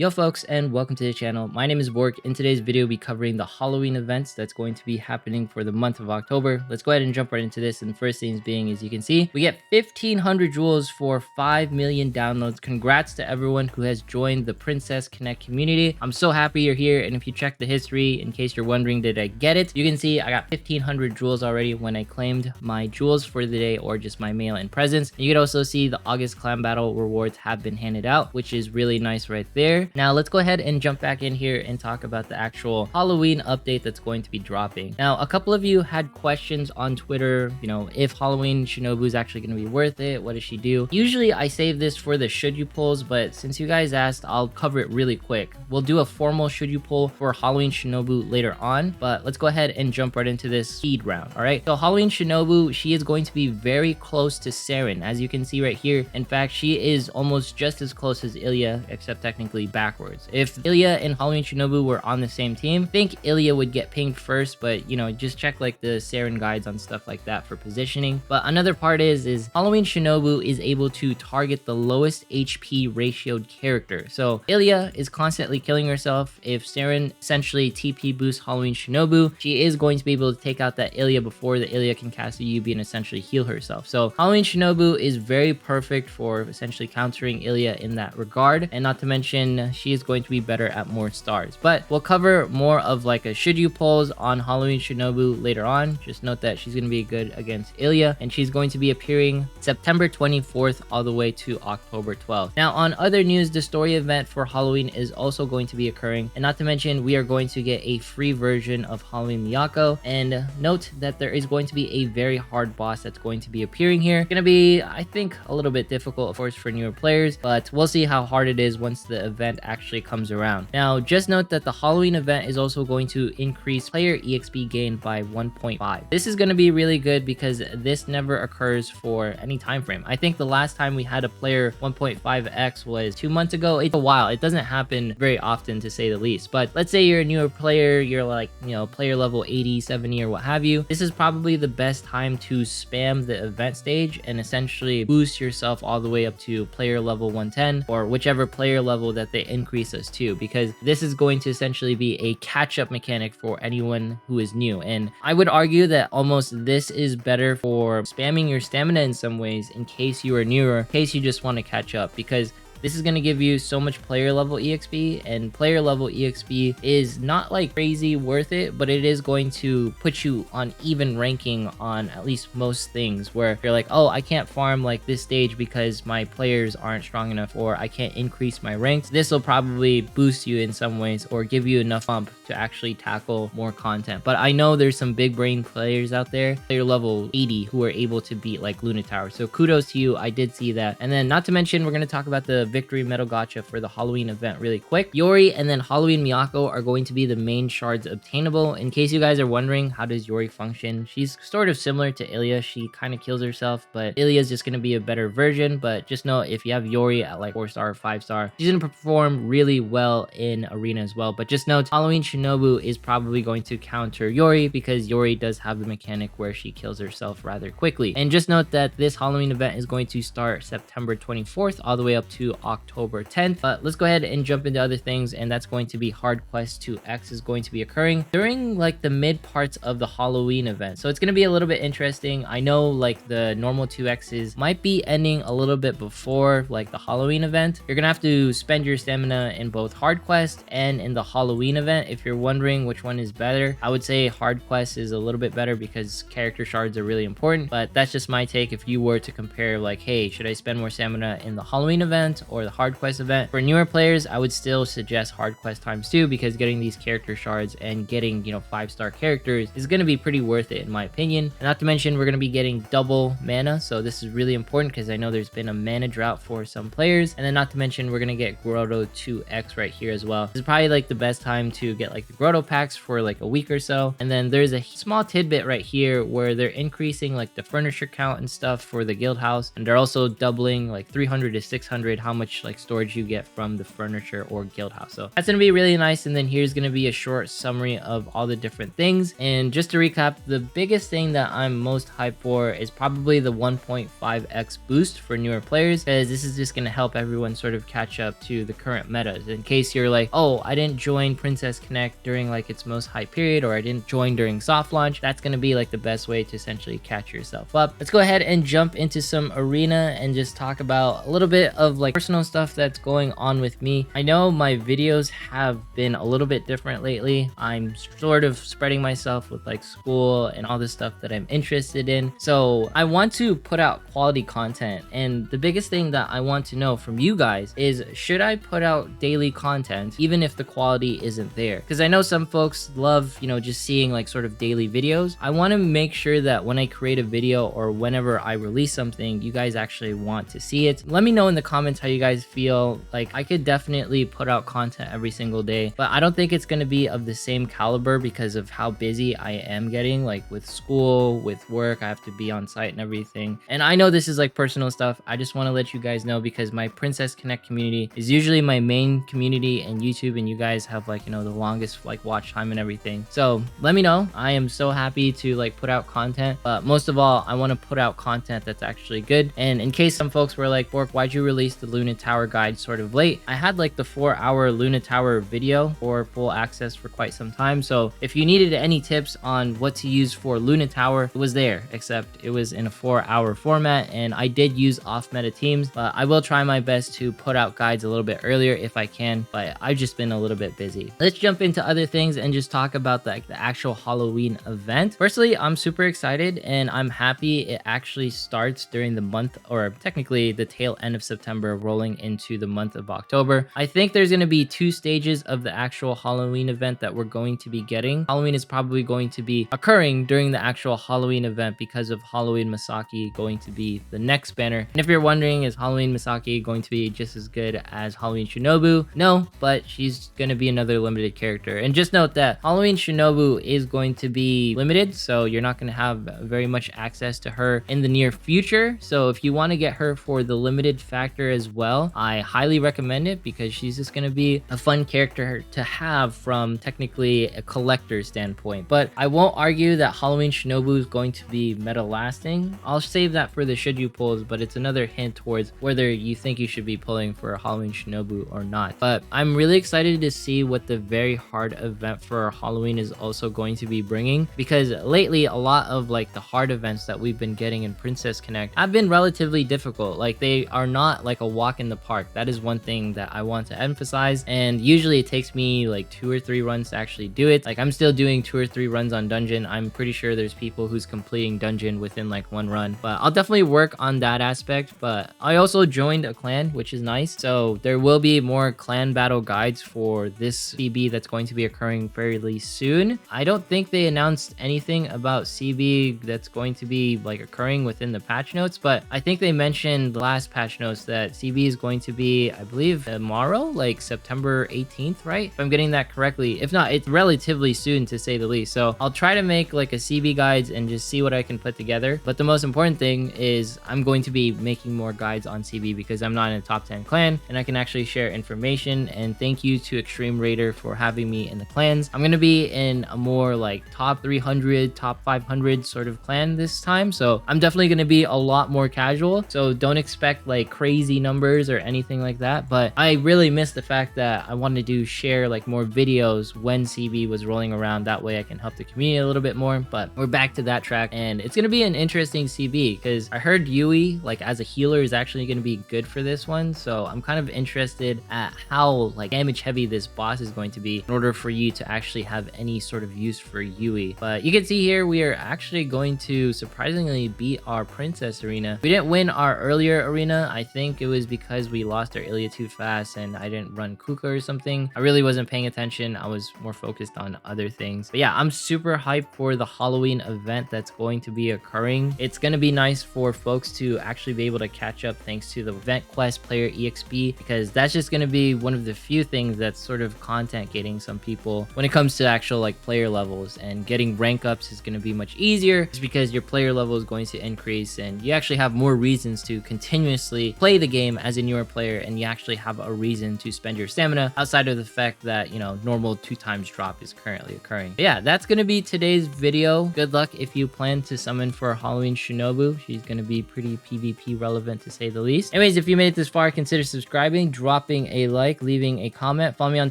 Yo folks, and welcome to the channel. My name is Bork. In today's video we'll be covering the Halloween events that's going to be happening for the month of October. Let's go ahead and jump right into this. And the first things being, as you can see, we get 1,500 jewels for 5 million downloads. Congrats to everyone who has joined the Princess Connect community. I'm so happy you're here, and if you check the history, in case you're wondering did I get it, you can see I got 1,500 jewels already when I claimed my jewels for the day or just my mail-in presents. And you can also see the August clan battle rewards have been handed out, which is really nice right there. Now let's go ahead and jump back in here and talk about the actual Halloween update that's going to be dropping. Now, a couple of you had questions on Twitter, if Halloween Shinobu is actually going to be worth it, what does she do? Usually I save this for the should you polls, but since you guys asked, I'll cover it really quick. We'll do a formal should you poll for Halloween Shinobu later on, but let's go ahead and jump right into this speed round. All right, so Halloween Shinobu, she is going to be very close to Saren, as you can see right here. In fact, she is almost just as close as Ilya, except technically backwards. If Ilya and Halloween Shinobu were on the same team, I think Ilya would get pinged first, but just check like the Saren guides on stuff like that for positioning. But another part is Halloween Shinobu is able to target the lowest HP ratioed character. So Ilya is constantly killing herself. If Saren essentially TP boosts Halloween Shinobu, she is going to be able to take out that Ilya before the Ilya can cast a UB and essentially heal herself. So Halloween Shinobu is very perfect for essentially countering Ilya in that regard, and not to mention she is going to be better at more stars. But we'll cover more of like a should you polls on Halloween Shinobu later on. Just note that she's going to be good against Ilya, and she's going to be appearing September 24th all the way to October 12th. Now, on other news, the story event for Halloween is also going to be occurring, and not to mention we are going to get a free version of Halloween Miyako. And note that there is going to be a very hard boss that's going to be appearing here. It's going to be, I think, a little bit difficult, of course, for newer players, but we'll see how hard it is once the event actually comes around. Now, just note that the Halloween event is also going to increase player EXP gain by 1.5. This is going to be really good because this never occurs for any time frame. I think the last time we had a player 1.5x was 2 months ago. It's a while. It doesn't happen very often, to say the least. But let's say you're a newer player, you're like, player level 80, 70 or what have you. This is probably the best time to spam the event stage and essentially boost yourself all the way up to player level 110 or whichever player level that they increase us to, because this is going to essentially be a catch-up mechanic for anyone who is new. And I would argue that almost this is better for spamming your stamina in some ways, in case you are newer, in case you just want to catch up, because this is going to give you so much player level EXP, and player level EXP is not like crazy worth it, but it is going to put you on even ranking on at least most things, where you're like, oh, I can't farm like this stage because my players aren't strong enough, or I can't increase my ranks. This will probably boost you in some ways or give you enough bump to actually tackle more content. But I know there's some big brain players out there, player level 80, who are able to beat like Luna Tower. So kudos to you. I did see that. And then not to mention, we're going to talk about the victory medal gacha for the Halloween event really quick. Yori and then Halloween Miyako are going to be the main shards obtainable. In case you guys are wondering, how does Yori function? She's sort of similar to Ilya. She kind of kills herself, but Ilya is just going to be a better version. But just know, if you have Yori at like 4-star or 5-star, she's going to perform really well in arena as well. But just note, Halloween Shinobu is probably going to counter Yori, because Yori does have the mechanic where she kills herself rather quickly. And just note that this Halloween event is going to start September 24th all the way up to October 10th. But let's go ahead and jump into other things, and that's going to be Hard Quest 2X is going to be occurring during like the mid parts of the Halloween event. So it's going to be a little bit interesting. I know like the normal 2Xs might be ending a little bit before like the Halloween event. You're going to have to spend your stamina in both Hard Quest and in the Halloween event. If you're wondering which one is better, I would say Hard Quest is a little bit better because character shards are really important, but that's just my take. If you were to compare like, hey, should I spend more stamina in the Halloween event or the Hard Quest event? For newer players, I would still suggest Hard Quest ×2, because getting these character shards and getting 5-star characters is going to be pretty worth it in my opinion. And not to mention, we're going to be getting double mana, so this is really important because I know there's been a mana drought for some players. And then not to mention, we're going to get Grotto 2X right here as well. This is probably like the best time to get like the Grotto packs for like a week or so. And then there's a small tidbit right here where they're increasing like the furniture count and stuff for the guild house, and they're also doubling like 300 to 600 how much like storage you get from the furniture or guild house. So that's gonna be really nice. And then here's gonna be a short summary of all the different things. And just to recap, the biggest thing that I'm most hyped for is probably the 1.5x boost for newer players, because this is just gonna help everyone sort of catch up to the current metas. In case you're like, oh, I didn't join Princess Connect during like its most hype period, or I didn't join during soft launch, that's gonna be like the best way to essentially catch yourself up. Let's go ahead and jump into some arena and just talk about a little bit of like personal stuff that's going on with me. I know my videos have been a little bit different lately. I'm sort of spreading myself with like school and all this stuff that I'm interested in. So I want to put out quality content. And the biggest thing that I want to know from you guys is, should I put out daily content even if the quality isn't there? Because I know some folks love, you know, just seeing like sort of daily videos. I want to make sure that when I create a video or whenever I release something, you guys actually want to see it. Let me know in the comments how you guys feel. Like, I could definitely put out content every single day, but I don't think it's going to be of the same caliber because of how busy I am getting, like with school, with work. I have to be on site and everything. And I know this is like personal stuff. I just want to let you guys know, because my Princess Connect community is usually my main community in YouTube, and you guys have like, you know, the longest like watch time and everything. So let me know. I am so happy to like put out content, but most of all, I want to put out content that's actually good. And in case some folks were like, Bork, why'd you release the Luna Tower guide sort of late? I had like the 4-hour Luna Tower video for full access for quite some time. So if you needed any tips on what to use for Luna Tower, it was there, except it was in a 4-hour format. And I did use off meta teams, but I will try my best to put out guides a little bit earlier if I can, but I've just been a little bit busy. Let's jump into other things and just talk about the actual Halloween event. Firstly, I'm super excited and I'm happy it actually starts during the month, or technically the tail end of September, rolling into the month of October. I think there's going to be 2 stages of the actual Halloween event that we're going to be getting. Halloween is probably going to be occurring during the actual Halloween event because of Halloween Misaki going to be the next banner. And if you're wondering, is Halloween Misaki going to be just as good as Halloween Shinobu? No, but she's going to be another limited character. And just note that Halloween Shinobu is going to be limited, so you're not going to have very much access to her in the near future. So if you want to get her for the limited factor as well, I highly recommend it, because she's just going to be a fun character to have from technically a collector standpoint. But I won't argue that Halloween Shinobu is going to be meta lasting. I'll save that for the should you pulls, but it's another hint towards whether you think you should be pulling for a Halloween Shinobu or not. But I'm really excited to see what the very hard event for Halloween is also going to be bringing, because lately a lot of like the hard events that we've been getting in Princess Connect have been relatively difficult. Like, they are not like a walk in the park. That is one thing that I want to emphasize, and usually it takes me like 2 or 3 runs to actually do it. Like, I'm still doing 2 or 3 runs on dungeon. I'm pretty sure there's people who's completing dungeon within like 1 run, but I'll definitely work on that aspect. But I also joined a clan, which is nice, so there will be more clan battle guides for this CB that's going to be occurring fairly soon. I don't think they announced anything about CB that's going to be like occurring within the patch notes, but I think they mentioned the last patch notes that CB is going to be, I believe, tomorrow, like September 18th, right? If I'm getting that correctly. If not, it's relatively soon, to say the least. So I'll try to make like a CB guides and just see what I can put together. But the most important thing is I'm going to be making more guides on CB, because I'm not in a top 10 clan and I can actually share information. And thank you to Extreme Raider for having me in the clans. I'm going to be in a more like top 300, top 500 sort of clan this time. So I'm definitely going to be a lot more casual. So don't expect like crazy numbers or anything like that. But I really miss the fact that I wanted to share like more videos when CB was rolling around. That way I can help the community a little bit more. But we're back to that track, and it's going to be an interesting CB, because I heard Yui like as a healer is actually going to be good for this one. So I'm kind of interested at how like damage heavy this boss is going to be in order for you to actually have any sort of use for Yui. But you can see here we are actually going to surprisingly beat our Princess arena. We didn't win our earlier arena. I think it was because we lost our Ilya too fast and I didn't run Kuka or something. I really wasn't paying attention. I was more focused on other things. But yeah, I'm super hyped for the Halloween event that's going to be occurring. It's going to be nice for folks to actually be able to catch up thanks to the event quest player EXP, because that's just going to be one of the few things that's sort of content gating some people when it comes to actual like player levels. And getting rank ups is going to be much easier just because your player level is going to increase and you actually have more reasons to continuously play the game as a newer player and you actually have a reason to spend your stamina outside of the fact that, you know, normal 2x drop is currently occurring. But yeah, that's gonna be today's video. Good luck if you plan to summon for Halloween Shinobu. She's gonna be pretty PvP relevant to say the least. Anyways, if you made it this far, consider subscribing, dropping a like, leaving a comment. Follow me on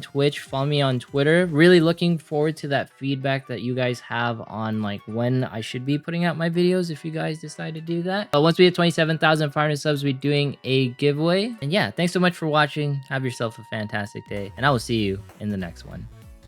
Twitch, follow me on Twitter. Really looking forward to that feedback that you guys have on like when I should be putting out my videos if you guys decide to do that. But once we hit 27,500 subs, we're doing a giveaway. And yeah, thanks so much for watching. Have yourself a fantastic day, and I will see you in the next one.